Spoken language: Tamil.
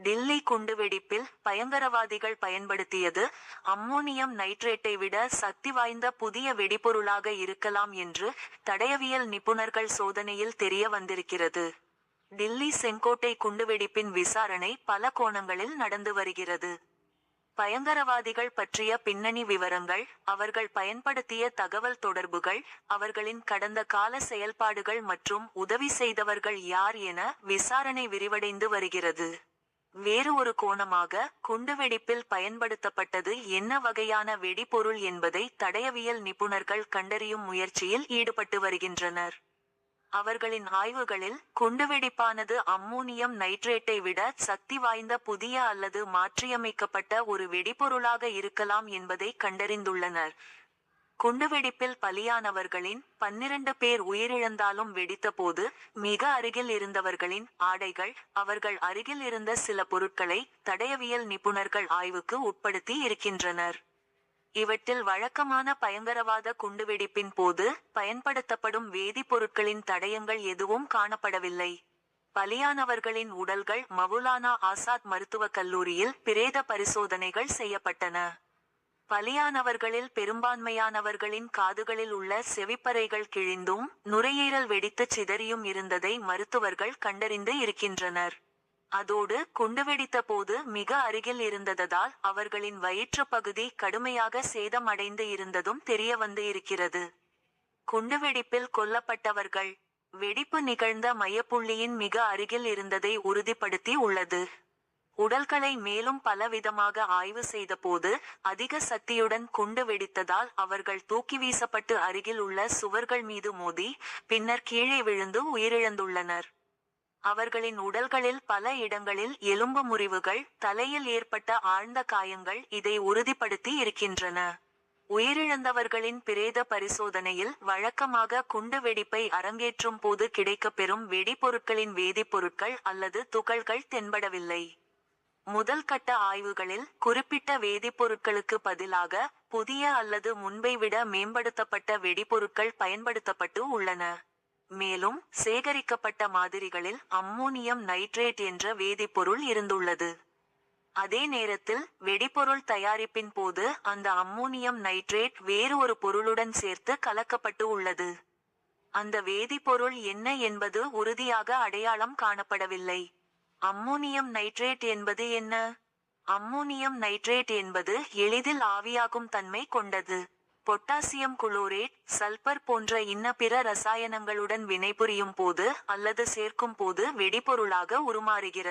டில்லி குண்டுவெடிப்பில் பயங்கரவாதிகள் பயன்படுத்தியது அம்மோனியம் நைட்ரேட்டை விட சக்தி வாய்ந்த புதிய வெடிபொருளாக இருக்கலாம் என்று தடயவியல் நிபுணர்கள் சோதனையில் தெரிய வந்திருக்கிறது. டில்லி செங்கோட்டை குண்டுவெடிப்பின் விசாரணை பல கோணங்களில் நடந்து வருகிறது. பயங்கரவாதிகள் பற்றிய பின்னணி விவரங்கள், அவர்கள் பயன்படுத்திய தகவல் தொடர்புகள், அவர்களின் கடந்த கால செயல்பாடுகள் மற்றும் உதவி செய்தவர்கள் யார் என விசாரணை விரிவடைந்து வருகிறது. வேறு ஒரு கோணமாக, குண்டுவெடிப்பில் பயன்படுத்தப்பட்டது என்ன வகையான வெடிபொருள் என்பதை தடயவியல் நிபுணர்கள் கண்டறியும் முயற்சியில் ஈடுபட்டு வருகின்றனர். அவர்களின் ஆய்வுகளில் குண்டுவெடிப்பானது அம்மோனியம் நைட்ரேட்டை விட சக்தி வாய்ந்த புதிய அல்லது மாற்றியமைக்கப்பட்ட ஒரு வெடிபொருளாக இருக்கலாம் என்பதை கண்டறிந்துள்ளனர். குண்டுவெடிப்பில் பலியானவர்களின் 12 பேர் உயிரிழந்தாலும் வெடித்தபோது மிக அருகில் இருந்தவர்களின் ஆடைகள், அவர்கள் அருகில் இருந்த சில பொருட்களை தடயவியல் நிபுணர்கள் ஆய்வுக்கு உட்படுத்தி இருக்கின்றனர். இவற்றில் வழக்கமான பயங்கரவாத குண்டுவெடிப்பின் போது பயன்படுத்தப்படும் வேதிப்பொருட்களின் தடயங்கள் எதுவும் காணப்படவில்லை. பலியானவர்களின் உடல்கள் மவுலானா ஆசாத் மருத்துவக் கல்லூரியில் பிரேத பரிசோதனைகள் செய்யப்பட்டன. பலியானவர்களில் பெரும்பான்மையானவர்களின் காதுகளில் உள்ள செவிப்பறைகள் கிழிந்தும் நுரையீரல் வெடித்துச் சிதறியும் இருந்ததை மருத்துவர்கள் கண்டறிந்து இருக்கின்றனர். அதோடு குண்டுவெடித்த போது மிக அருகில் இருந்ததால் அவர்களின் வயிற்றுப் பகுதி கடுமையாக சேதம் அடைந்து இருந்ததும் தெரிய வந்து இருக்கிறது. குண்டுவெடிப்பில் கொல்லப்பட்டவர்கள் வெடிப்பு நிகழ்ந்த மையப்புள்ளியின் மிக அருகில் இருந்ததை உறுதிப்படுத்தி உள்ளது. உடல்களை மேலும் பலவிதமாக ஆய்வு செய்தபோது அதிக சக்தியுடன் குண்டு வெடித்ததால் அவர்கள் தூக்கி வீசப்பட்டு அருகில் உள்ள சுவர்கள் மீது மோதி பின்னர் கீழே விழுந்து உயிரிழந்துள்ளனர். அவர்களின் உடல்களில் பல இடங்களில் எலும்பு முறிவுகள், தலையில் ஏற்பட்ட ஆழ்ந்த காயங்கள் இதை உறுதிப்படுத்தி இருக்கின்றன. உயிரிழந்தவர்களின் பிரேத பரிசோதனையில் வழக்கமாக குண்டு வெடிப்பை அரங்கேற்றும் போது கிடைக்கப்பெறும் வெடிபொருட்களின் வேதிப்பொருட்கள் அல்லது துகள்கள் தென்படவில்லை. முதல் கட்ட ஆய்வுகளில் குறிப்பிட்ட வேதிப்பொருட்களுக்கு பதிலாக புதிய அல்லது முன்பை விட மேம்படுத்தப்பட்ட வெடிபொருட்கள் பயன்படுத்தப்பட்டு உள்ளன. மேலும் சேகரிக்கப்பட்ட மாதிரிகளில் அம்மோனியம் நைட்ரேட் என்ற வேதிப்பொருள் இருந்துள்ளது. அதே நேரத்தில் வெடிபொருள் தயாரிப்பின் போது அந்த அம்மோனியம் நைட்ரேட் வேறு ஒரு பொருளுடன் சேர்த்து கலக்கப்பட்டு உள்ளது. அந்த வேதிப்பொருள் என்ன என்பது உறுதியாக அடையாளம் காணப்படவில்லை. அம்மோனியம் நைட்ரேட் என்பது என்ன? அம்மோனியம் நைட்ரேட் என்பது எளிதில் ஆவியாகும் தன்மை கொண்டது. பொட்டாசியம் குளோரேட், சல்பர் போன்ற இன்ன பிற ரசாயனங்களுடன் வினைபுரியும் போது அல்லது சேர்க்கும் போது வெடிபொருளாக உருமாறுகிறது.